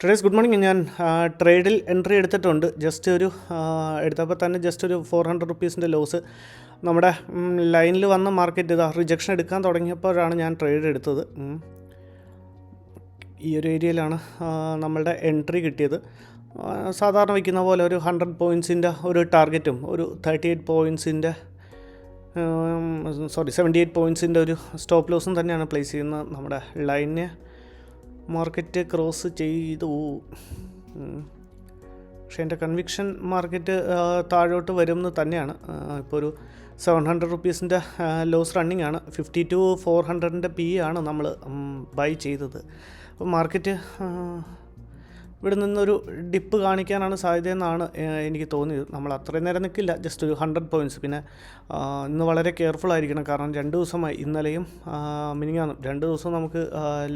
Traders good morning. ഞാൻ ട്രേഡിൽ entry എടുത്തിട്ടുണ്ട്. എടുത്തപ്പോൾ തന്നെ ജസ്റ്റ് ഒരു 400 റുപ്പീസിൻ്റെ ലോസ്. നമ്മുടെ ലൈനിൽ വന്ന മാർക്കറ്റ് റിജക്ഷൻ എടുക്കാൻ തുടങ്ങിയപ്പോഴാണ് ഞാൻ ട്രേഡ് എടുത്തത്. ഈ ഒരു ഏരിയയിലാണ് നമ്മളുടെ എൻട്രി കിട്ടിയത്. സാധാരണ വയ്ക്കുന്ന പോലെ ഒരു 100 പോയിൻറ്റ്സിൻ്റെ ഒരു ടാർഗറ്റും ഒരു 78 പോയിൻറ്റ്സിൻ്റെ ഒരു സ്റ്റോപ്പ് ലോസും തന്നെയാണ് പ്ലേസ് ചെയ്യുന്നത്. നമ്മുടെ ലൈനെ മാർക്കറ്റ് ക്രോസ് ചെയ്തു. പക്ഷേ എൻ്റെ കൺവിക്ഷൻ മാർക്കറ്റ് താഴോട്ട് വരുമെന്ന് തന്നെയാണ്. ഇപ്പോൾ ഒരു 700 റുപ്പീസിൻ്റെ ലോസ് റണ്ണിങ് ആണ്. 50 to 400ൻ്റെ പി ആണ് നമ്മൾ ബൈ ചെയ്തത്. അപ്പോൾ മാർക്കറ്റ് ഇവിടെ നിന്നൊരു ഡിപ്പ് കാണിക്കാനാണ് സാധ്യതയെന്നാണ് എനിക്ക് തോന്നിയത്. നമ്മൾ അത്രയും നേരം നിൽക്കില്ല, ജസ്റ്റ് ഒരു 100 പോയിൻറ്റ്സ്. പിന്നെ ഇന്ന് വളരെ കെയർഫുൾ ആയിരിക്കണം, കാരണം 2 ദിവസമായി, ഇന്നലെയും മിനിങ്ങാന്നും 2 ദിവസം നമുക്ക്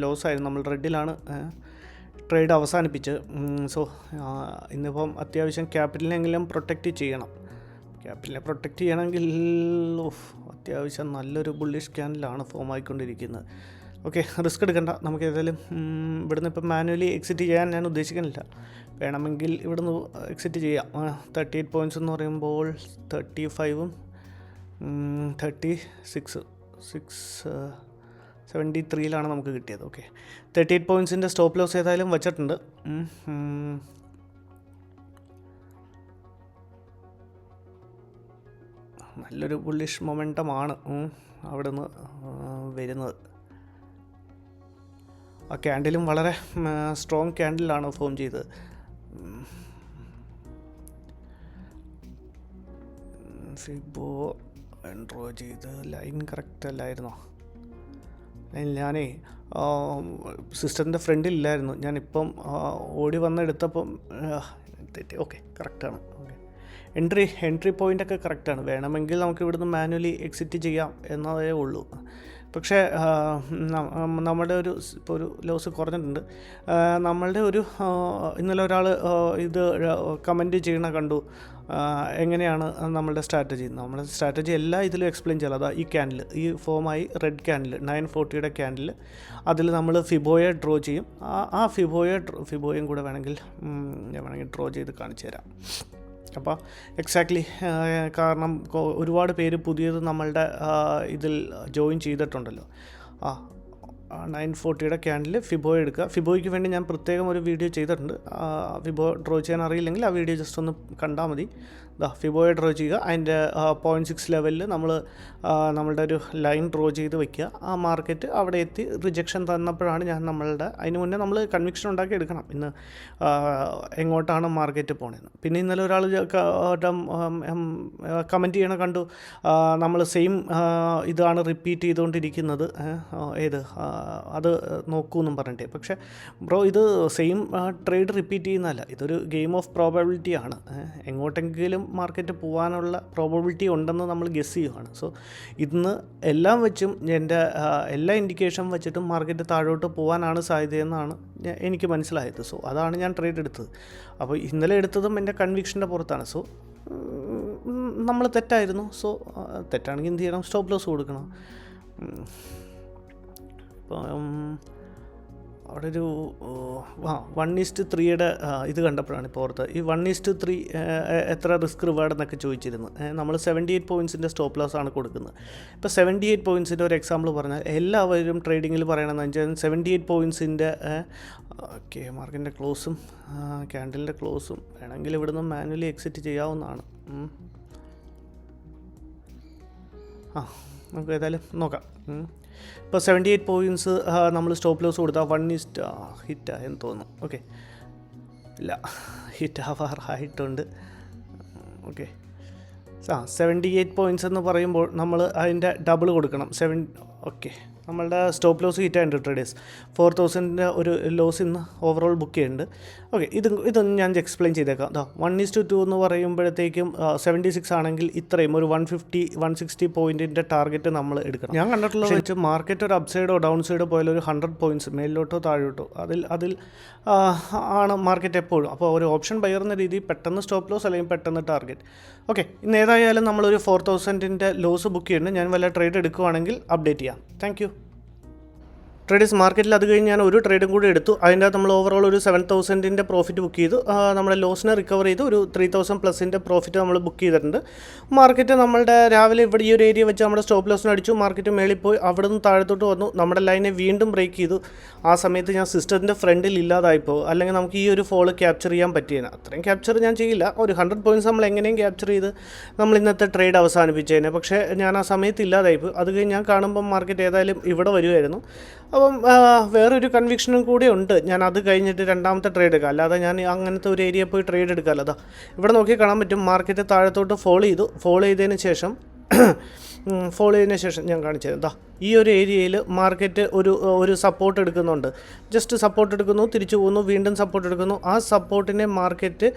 ലോസായിരുന്നു. നമ്മൾ റെഡിലാണ് ട്രേഡ് അവസാനിപ്പിച്ച്. സോ ഇന്നിപ്പം അത്യാവശ്യം ക്യാപിറ്റലിനെങ്കിലും പ്രൊട്ടക്റ്റ് ചെയ്യണം. ക്യാപിറ്റലിനെ പ്രൊട്ടക്റ്റ് ചെയ്യണമെങ്കിൽ അത്യാവശ്യം നല്ലൊരു ബുള്ളിഷ് ക്യാൻഡിലാണ് ഫോം ആയിക്കൊണ്ടിരിക്കുന്നത്. ഓക്കെ, റിസ്ക് എടുക്കണ്ട. നമുക്ക് ഏതായാലും ഇവിടുന്ന് ഇപ്പം മാനുവലി എക്സിറ്റ് ചെയ്യാൻ ഞാൻ ഉദ്ദേശിക്കുന്നില്ല. വേണമെങ്കിൽ ഇവിടുന്ന് എക്സിറ്റ് ചെയ്യാം. 38 പോയിൻറ്റ്സ് എന്ന് പറയുമ്പോൾ 35ഉം 73ലാണ് നമുക്ക് കിട്ടിയത്. ഓക്കെ, 38 പോയിൻറ്റ്സിൻ്റെ സ്റ്റോപ്പ് ലോസ് ഏതായാലും വച്ചിട്ടുണ്ട്. നല്ലൊരു ബുള്ളിഷ് മൊമെൻറ്റമാണ് അവിടെ നിന്ന് വരുന്നത്. ആ ക്യാൻഡിലും വളരെ സ്ട്രോങ് ക്യാൻഡിലാണ് ഫോം ചെയ്തത്. ഫിബോ ഡ്രോ ചെയ്ത് ലൈൻ കറക്റ്റ് അല്ലായിരുന്നോ? ഞാനേ സിസ്റ്ററിൻ്റെ ഫ്രണ്ടിലില്ലായിരുന്നു. ഞാനിപ്പം ഓടി വന്നെടുത്തപ്പം തെറ്റി. ഓക്കെ, കറക്റ്റാണ്. ഓക്കെ, എൻട്രി പോയിൻ്റൊക്കെ കറക്റ്റാണ്. വേണമെങ്കിൽ നമുക്ക് ഇവിടുന്ന് മാനുവലി എക്സിറ്റ് ചെയ്യാം എന്നതേ ഉള്ളൂ. പക്ഷേ നമ്മുടെ ഇപ്പോൾ ഒരു ലോസ് കുറഞ്ഞിട്ടുണ്ട്. നമ്മളുടെ ഇന്നലെ ഒരാൾ ഇത് കമൻറ്റ് ചെയ്യണ കണ്ടു. എങ്ങനെയാണ് നമ്മളുടെ സ്ട്രാറ്റജി? നമ്മുടെ സ്ട്രാറ്റജി എല്ലാം ഇതിലും എക്സ്പ്ലെയിൻ ചെയ്യാം. അതാ ഈ ക്യാൻഡിൽ, ഈ ഫോമായി റെഡ് ക്യാൻഡിൽ 940യുടെ ക്യാൻഡിൽ, അതിൽ നമ്മൾ ഫിബോയെ ഡ്രോ ചെയ്യും. ആ ഫിബോയും കൂടെ വേണമെങ്കിൽ ഡ്രോ ചെയ്ത് കാണിച്ചു തരാം. അപ്പോൾ എക്സാക്ട്ലി, കാരണം ഒരുപാട് പേര് പുതിയത് നമ്മളുടെ ഇതിൽ ജോയിൻ ചെയ്തിട്ടുണ്ടല്ലോ. 940യുടെ ക്യാൻഡിൽ ഫിബോ എടുക്കുക. ഫിബോയ്ക്ക് വേണ്ടി ഞാൻ പ്രത്യേകം ഒരു വീഡിയോ ചെയ്തിട്ടുണ്ട്. ഫിബോ ഡ്രോ ചെയ്യാൻ അറിയില്ലെങ്കിൽ ആ വീഡിയോ ജസ്റ്റ് ഒന്ന് കണ്ടാൽ മതി. ഫിബോയെ ഡ്രോ ചെയ്യുക. അതിൻ്റെ 0.6 ലെവലിൽ നമ്മളുടെ ഒരു ലൈൻ ഡ്രോ ചെയ്ത് വയ്ക്കുക. ആ മാർക്കറ്റ് അവിടെ എത്തി റിജക്ഷൻ തന്നപ്പോഴാണ് അതിന് മുന്നേ നമ്മൾ കൺവിക്ഷൻ ഉണ്ടാക്കി എടുക്കണം ഇന്ന് എങ്ങോട്ടാണ് മാർക്കറ്റ് പോണതെന്ന്. പിന്നെ ഇന്നലെ ഒരാൾ കമൻറ്റ് ചെയ്യണ കണ്ടു, നമ്മൾ സെയിം ഇതാണ് റിപ്പീറ്റ് ചെയ്തുകൊണ്ടിരിക്കുന്നത്, അത് നോക്കൂ എന്നും പറഞ്ഞിട്ട്. പക്ഷേ ബ്രോ, ഇത് സെയിം ട്രേഡ് റിപ്പീറ്റ് ചെയ്യുന്നതല്ല, ഇതൊരു ഗെയിം ഓഫ് പ്രോബബിലിറ്റി ആണ്. എങ്ങോട്ടെങ്കിലും മാർക്കറ്റ് പോകാനുള്ള പ്രോബബിലിറ്റി ഉണ്ടെന്ന് നമ്മൾ ഗസ് ചെയ്യുകയാണ്. സോ ഇന്ന് എല്ലാം വെച്ചും എൻ്റെ എല്ലാ ഇൻഡിക്കേഷൻ വെച്ചിട്ടും മാർക്കറ്റ് താഴോട്ട് പോകാനാണ് സാധ്യതയെന്നാണ് എനിക്ക് മനസ്സിലായത്. സോ അതാണ് ഞാൻ ട്രേഡ് എടുത്തത്. അപ്പോൾ ഇന്നലെ എടുത്തതും എൻ്റെ കൺവിക്ഷൻ്റെ പുറത്താണ്. സോ നമ്മൾ തെറ്റായിരുന്നു. സോ തെറ്റാണെങ്കിൽ എന്ത് ചെയ്യണം? സ്റ്റോപ്പ് ലോസ് കൊടുക്കണം. ഇപ്പം അവിടെ ഒരു 1:3യുടെ ഇത് കണ്ടപ്പോഴാണ് ഇപ്പോൾ ഓർത്തത്. ഈ 1:3 എത്ര റിസ്ക് റിവാർഡ് എന്നൊക്കെ ചോദിച്ചിരുന്നു. നമ്മൾ 78 പോയിൻറ്റ്സിൻ്റെ സ്റ്റോപ്പ് ലോസ് ആണ് കൊടുക്കുന്നത്. ഇപ്പോൾ 78 പോയിൻറ്റ്സിൻ്റെ ഒരു എക്സാമ്പിൾ പറഞ്ഞാൽ എല്ലാവരും ട്രേഡിങ്ങിൽ പറയണമെന്ന് വെച്ചാൽ 78 പോയിൻറ്റ്സിൻ്റെ മാർക്കറ്റിൻ്റെ ക്ലോസും ക്യാൻഡലിൻ്റെ ക്ലോസും വേണമെങ്കിൽ ഇവിടുന്ന് മാനുവലി എക്സിറ്റ് ചെയ്യാവുന്നതാണ്. നമുക്ക് ഏതായാലും നോക്കാം. ഇപ്പോൾ 78 പോയിൻറ്റ്സ് നമ്മൾ സ്റ്റോപ്പ് ലോസ് കൊടുത്താൽ 1 ഹിറ്റായെന്ന് തോന്നുന്നു. ഓക്കെ, ഇല്ല, ഹിറ്റ് ആവാറായിട്ടുണ്ട്. ഓക്കെ, 78 പോയിൻറ്റ്സ് എന്ന് പറയുമ്പോൾ നമ്മൾ അതിൻ്റെ ഡബിൾ കൊടുക്കണം. ഓക്കെ, നമ്മളുടെ സ്റ്റോപ്പ് ലോസ് ഹിറ്റായിട്ടുണ്ട്. ട്രേഡേഴ്സ് 4000ൻ്റെ ഒരു ലോസ് ഇന്ന് ഓവറോൾ ബുക്ക് ചെയ്യുന്നുണ്ട്. ഓക്കെ, ഇതൊന്ന് ഞാൻ എക്സ്പ്ലെയിൻ ചെയ്തേക്കാം. 1:2 എന്ന് പറയുമ്പോഴത്തേക്കും 76 ആണെങ്കിൽ ഇത്രയും ഒരു 150-160 പോയിൻറ്റിൻ്റെ ടാർഗറ്റ് നമ്മൾ എടുക്കണം. ഞാൻ കണ്ടിട്ടുള്ളത് വെച്ച് മാർക്കറ്റ് ഒരു അപ്സൈഡോ ഡൗൺ സൈഡോ പോയാൽ ഒരു 100 പോയിൻറ്റ്സ് മേലിലോട്ടോ താഴോട്ടോ അതിൽ ആണ് മാർക്കറ്റ് എപ്പോഴും. അപ്പോൾ ഒരു ഓപ്ഷൻ ബയർ എന്ന രീതിയിൽ പെട്ടെന്ന് സ്റ്റോപ്പ് ലോസ് അല്ലെങ്കിൽ പെട്ടെന്ന് ടാർഗറ്റ്. ഓക്കെ, ഇന്ന് ഏതായാലും നമ്മളൊരു 4000ൻ്റെ ലോസ് ബുക്ക് ചെയ്യുന്നുണ്ട്. ഞാൻ വല്ല ട്രേഡ് എടുക്കുവാണെങ്കിൽ അപ്ഡേറ്റ് ചെയ്യാം. Thank you. ട്രേഡേഴ്സ് മാർക്കറ്റിൽ അത് കഴിഞ്ഞ് ഞാൻ ഒരു ട്രേഡും കൂടി എടുത്തു. അതിൻ്റെ അകത്ത് നമ്മൾ ഓവറോൾ ഒരു 7,000-ൻ്റെ പ്രോഫിറ്റ് ബുക്ക് ചെയ്തു. നമ്മുടെ ലോസിനെ റിക്കവർ ചെയ്തു. ഒരു 3,000+ പ്രോഫിറ്റ് നമ്മൾ ബുക്ക് ചെയ്തിട്ടുണ്ട്. മാർക്കറ്റ് നമ്മളുടെ രാവിലെ ഇവിടെ ഈ ഒരു ഏരിയ വെച്ച് നമ്മുടെ സ്റ്റോപ്പ് ലോസിന് അടിച്ചു. മാർക്കറ്റ് മേളിൽ പോയി അവിടെ നിന്ന് താഴത്തോട്ട് വന്നു. നമ്മുടെ ലൈനെ വീണ്ടും ബ്രേക്ക് ചെയ്തു. ആ സമയത്ത് ഞാൻ സിസ്റ്റത്തിൻ്റെ ഫ്രണ്ടിൽ ഇല്ലാതായിപ്പോൾ, അല്ലെങ്കിൽ നമുക്ക് ഈ ഒരു ഫോൾ ക്യാപ്ചർ ചെയ്യാൻ പറ്റിയേനെ. അത്രയും ക്യാപ്ചർ ഞാൻ ചെയ്യില്ല. ഒരു 100 പോയിൻറ്റ്സ് നമ്മൾ എങ്ങനെയും ക്യാപ്ചർ ചെയ്ത് നമ്മൾ ഇന്നത്തെ ട്രേഡ് അവസാനിപ്പിച്ചേനെ. പക്ഷേ ഞാൻ ആ സമയത്ത് ഇല്ലാതായിപ്പോൾ. അത് കഴിഞ്ഞ് ഞാൻ കാണുമ്പം മാർക്കറ്റ് ഏതായാലും ഇവിടെ വരുമായിരുന്നു. അപ്പം വേറൊരു കൺവിക്ഷനും കൂടെ ഉണ്ട്. ഞാൻ അത് കഴിഞ്ഞിട്ട് രണ്ടാമത്തെ ട്രേഡ് എടുക്കാം. അല്ലാതെ ഞാൻ അങ്ങനത്തെ ഒരു ഏരിയ പോയി ട്രേഡ് എടുക്കാമല്ലോ. അതാ ഇവിടെ നോക്കി കാണാൻ പറ്റും. മാർക്കറ്റ് താഴത്തോട്ട് ഫോളോ ചെയ്തതിന് ശേഷം ഞാൻ കാണിച്ചു തരാം. ഈ ഒരു ഏരിയയിൽ മാർക്കറ്റ് ഒരു സപ്പോർട്ട് എടുക്കുന്നുണ്ട്. ജസ്റ്റ് സപ്പോർട്ട് എടുക്കുന്നു, തിരിച്ചു പോകുന്നു, വീണ്ടും സപ്പോർട്ട് എടുക്കുന്നു. ആ സപ്പോർട്ടിനെ മാർക്കറ്റ്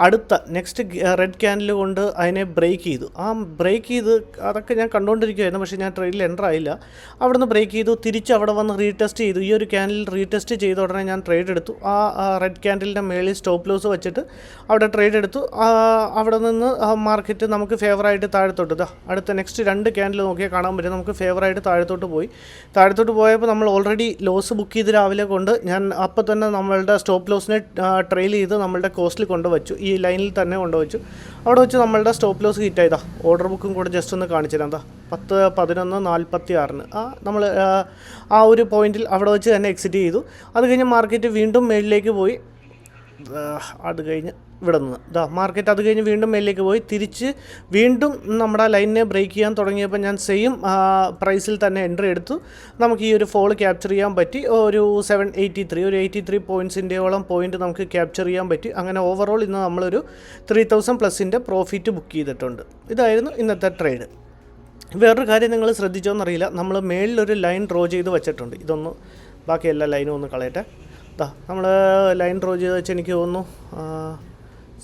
അടുത്ത നെക്സ്റ്റ് റെഡ് ക്യാൻഡിൽ കൊണ്ട് അതിനെ ബ്രേക്ക് ചെയ്തു. ആ ബ്രേക്ക് ചെയ്ത് അതൊക്കെ ഞാൻ കണ്ടുകൊണ്ടിരിക്കുമായിരുന്നു. പക്ഷേ ഞാൻ ട്രേഡിൽ എൻ്റർ ആയില്ല. അവിടെ നിന്ന് ബ്രേക്ക് ചെയ്തു, തിരിച്ച് അവിടെ വന്ന് റീടെസ്റ്റ് ചെയ്തു. ഈ ഒരു ക്യാൻഡിൽ റീടെസ്റ്റ് ചെയ്ത ഉടനെ ഞാൻ ട്രേഡ് എടുത്തു. ആ റെഡ് ക്യാൻഡിലിൻ്റെ മേളിൽ സ്റ്റോപ്പ് ലോസ് വെച്ചിട്ട് അവിടെ ട്രേഡ് എടുത്തു. അവിടെ നിന്ന് മാർക്കറ്റ് നമുക്ക് ഫേവറായിട്ട് താഴത്തോട്ട് അടുത്ത നെക്സ്റ്റ് 2 ക്യാൻഡിൽ നോക്കിയാൽ കാണാൻ പറ്റും. നമുക്ക് ഫേവറായിട്ട് താഴത്തോട്ട് പോയപ്പോൾ നമ്മൾ ഓൾറെഡി ലോസ് ബുക്ക് ചെയ്ത് രാവിലെ കൊണ്ട് ഞാൻ അപ്പോൾ തന്നെ നമ്മളുടെ സ്റ്റോപ്പ് ലോസിനെ ട്രെയിൽ ചെയ്ത് നമ്മളുടെ കോസ്റ്റിൽ കൊണ്ടുവച്ചു. ഈ ലൈനിൽ തന്നെ കൊണ്ടുവച്ചു. അവിടെ വെച്ച് നമ്മളുടെ സ്റ്റോപ്പ് ലോസ് ഹിറ്റായതാ. ഓർഡർ ബുക്കും കൂടെ ജസ്റ്റ് ഒന്ന് കാണിച്ചു തരാം. 10:11:46 നമ്മൾ ആ ഒരു പോയിന്റിൽ അവിടെ വെച്ച് തന്നെ എക്സിറ്റ് ചെയ്തു. അത് കഴിഞ്ഞ് മാർക്കറ്റ് വീണ്ടും മേളിലേക്ക് പോയി. അത് കഴിഞ്ഞ് ഇവിടെ നിന്ന് മാർക്കറ്റ് അത് കഴിഞ്ഞ് വീണ്ടും മേലിലേക്ക് പോയി. തിരിച്ച് വീണ്ടും നമ്മുടെ ലൈനിനെ ബ്രേക്ക് ചെയ്യാൻ തുടങ്ങിയപ്പോൾ ഞാൻ സെയിം പ്രൈസിൽ തന്നെ എൻട്രി എടുത്തു. നമുക്ക് ഈ ഒരു ഫോൾ ക്യാപ്ചർ ചെയ്യാൻ പറ്റി. ഒരു 83 പോയിൻറ്റ്സിൻ്റെയോളം പോയിൻ്റ് നമുക്ക് ക്യാപ്ചർ ചെയ്യാൻ പറ്റി. അങ്ങനെ ഓവറോൾ ഇന്ന് നമ്മളൊരു 3,000+ പ്രോഫിറ്റ് ബുക്ക് ചെയ്തിട്ടുണ്ട്. ഇതായിരുന്നു ഇന്നത്തെ ട്രേഡ്. വേറൊരു കാര്യം നിങ്ങൾ ശ്രദ്ധിച്ചോന്നറിയില്ല, നമ്മൾ മേളിലൊരു ലൈൻ ഡ്രോ ചെയ്ത് വെച്ചിട്ടുണ്ട്. ഇതൊന്ന് ബാക്കി എല്ലാ ലൈനും ഒന്ന് കളയട്ടെ. നമ്മൾ ലൈൻ ഡ്രോ ചെയ്ത് വെച്ച് എനിക്ക് തോന്നുന്നു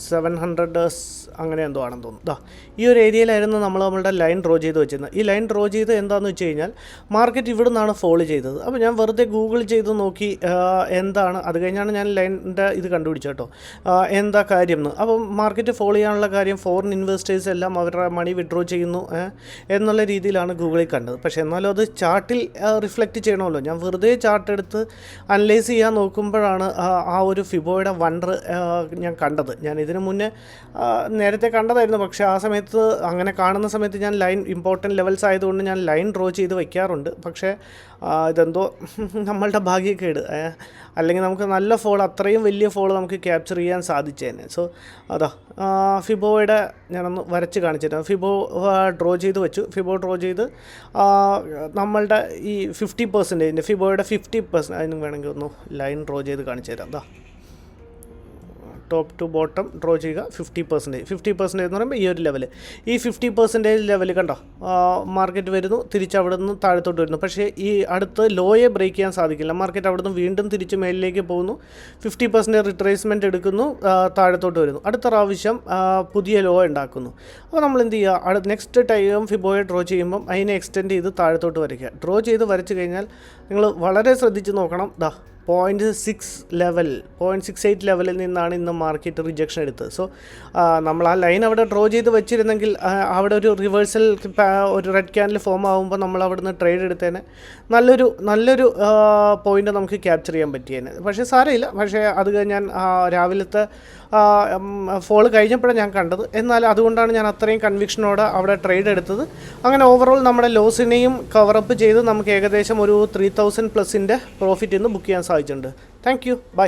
700 അങ്ങനെ എന്തോ ആണെന്ന് തോന്നുന്നു. ഈ ഒരു ഏരിയയിലായിരുന്നു നമ്മളുടെ ലൈൻ ഡ്രോ ചെയ്ത് വെച്ചിരുന്നത്. ഈ ലൈൻ ഡ്രോ ചെയ്ത് എന്താണെന്ന് വെച്ച് കഴിഞ്ഞാൽ മാർക്കറ്റ് ഇവിടെ നിന്നാണ് ഫോൾ ചെയ്തത്. അപ്പോൾ ഞാൻ വെറുതെ ഗൂഗിൾ ചെയ്ത് നോക്കി എന്താണ്. അത് കഴിഞ്ഞാണ് ഞാൻ ലൈനിൻ്റെ ഇത് കണ്ടുപിടിച്ചത് കേട്ടോ, എന്താ കാര്യം എന്ന്. അപ്പം മാർക്കറ്റ് ഫോൾ ചെയ്യാനുള്ള കാര്യം ഫോറിൻ ഇൻവെസ്റ്റേഴ്സ് എല്ലാം അവരുടെ മണി വിഡ്രോ ചെയ്യുന്നു എന്നുള്ള രീതിയിലാണ് ഗൂഗിളിൽ കണ്ടത്. പക്ഷേ എന്നാലും അത് ചാർട്ടിൽ റിഫ്ലക്റ്റ് ചെയ്യണമല്ലോ. ഞാൻ വെറുതെ ചാർട്ട് എടുത്ത് അനലൈസ് ചെയ്യാൻ നോക്കുമ്പോഴാണ് ആ ഒരു ഫിബോയുടെ വണ്ടർ ഞാൻ കണ്ടത്. ഞാൻ ഇതിനു മുന്നേ നേരത്തെ കണ്ടതായിരുന്നു. പക്ഷേ ആ സമയത്ത് അങ്ങനെ കാണുന്ന സമയത്ത് ഞാൻ ലൈൻ ഇമ്പോർട്ടൻറ്റ് ലെവൽസ് ആയതുകൊണ്ട് ഞാൻ ലൈൻ ഡ്രോ ചെയ്ത് വയ്ക്കാറുണ്ട്. പക്ഷേ ഇതെന്തോ നമ്മളുടെ ഭാഗ്യക്കേട്. അല്ലെങ്കിൽ നമുക്ക് നല്ല ഫോൾ, അത്രയും വലിയ ഫോൾ നമുക്ക് ക്യാപ്ചർ ചെയ്യാൻ സാധിച്ചേനെ. സോ ഫിബോയുടെ ഞാനൊന്ന് വരച്ച് കാണിച്ചിട്ട് ഫിബോ ഡ്രോ ചെയ്ത് വെച്ചു. ഫിബോ ഡ്രോ ചെയ്ത് നമ്മളുടെ ഈ 50%, ഫിബോയുടെ 50%, അതിന് വേണമെങ്കിൽ ഒന്ന് ലൈൻ ഡ്രോ ചെയ്ത് കാണിച്ചു തരാം. ടോപ്പ് ടു ബോട്ടം ഡ്രോ ചെയ്യുക. 50% എന്ന് പറയുമ്പോൾ ഈ ഒരു ലെവൽ, ഈ 50% ലെവൽ കണ്ടോ മാർക്കറ്റ് വരുന്നു, തിരിച്ച് അവിടെ നിന്ന് താഴത്തോട്ട് വരുന്നു. പക്ഷേ ഈ അടുത്ത് ലോയെ ബ്രേക്ക് ചെയ്യാൻ സാധിക്കില്ല. മാർക്കറ്റ് അവിടെ നിന്ന് വീണ്ടും തിരിച്ച് മേലിലേക്ക് പോകുന്നു. 50% റിട്രേസ്മെൻറ്റ് എടുക്കുന്നു, താഴത്തോട്ട് വരുന്നു. അടുത്ത പ്രാവശ്യം പുതിയ ലോ ഉണ്ടാക്കുന്നു. അപ്പോൾ നമ്മൾ എന്ത് ചെയ്യുക, നെക്സ്റ്റ് ടൈം ഫിബോയെ ഡ്രോ ചെയ്യുമ്പം അതിനെ എക്സ്റ്റെൻഡ് ചെയ്ത് താഴത്തോട്ട് വരയ്ക്കുക. ഡ്രോ ചെയ്ത് വരച്ച് കഴിഞ്ഞാൽ നിങ്ങൾ വളരെ ശ്രദ്ധിച്ച് നോക്കണം. 0.68 ലെവലിൽ നിന്നാണ് ഇന്ന് മാർക്കറ്റ് റിജക്ഷൻ എടുത്തത്. സോ നമ്മൾ ആ ലൈൻ അവിടെ ഡ്രോ ചെയ്ത് വെച്ചിരുന്നെങ്കിൽ അവിടെ ഒരു റിവേഴ്സൽ ഒരു റെഡ് ക്യാൻഡിൽ ഫോം ആകുമ്പോൾ നമ്മൾ അവിടെ നിന്ന് ട്രേഡ് എടുത്തേനെ നല്ലൊരു പോയിൻ്റ് നമുക്ക് ക്യാപ്ചർ ചെയ്യാൻ പറ്റിയേനെ. പക്ഷേ സാരമില്ല. പക്ഷേ അത് ഞാൻ രാവിലത്തെ ഫോൾ കഴിഞ്ഞപ്പോഴാണ് ഞാൻ കണ്ടത്. എന്നാൽ അതുകൊണ്ടാണ് ഞാൻ അത്രയും കൺവിക്ഷനോടെ അവിടെ ട്രേഡ് എടുത്തത്. അങ്ങനെ ഓവറോൾ നമ്മുടെ ലോസിനെയും കവറപ്പ് ചെയ്ത് നമുക്ക് ഏകദേശം ഒരു 3,000+ പ്രോഫിറ്റ് ഇന്ന് ബുക്ക് ചെയ്യാൻ സാധിച്ചിട്ടുണ്ട്. Thank you, by.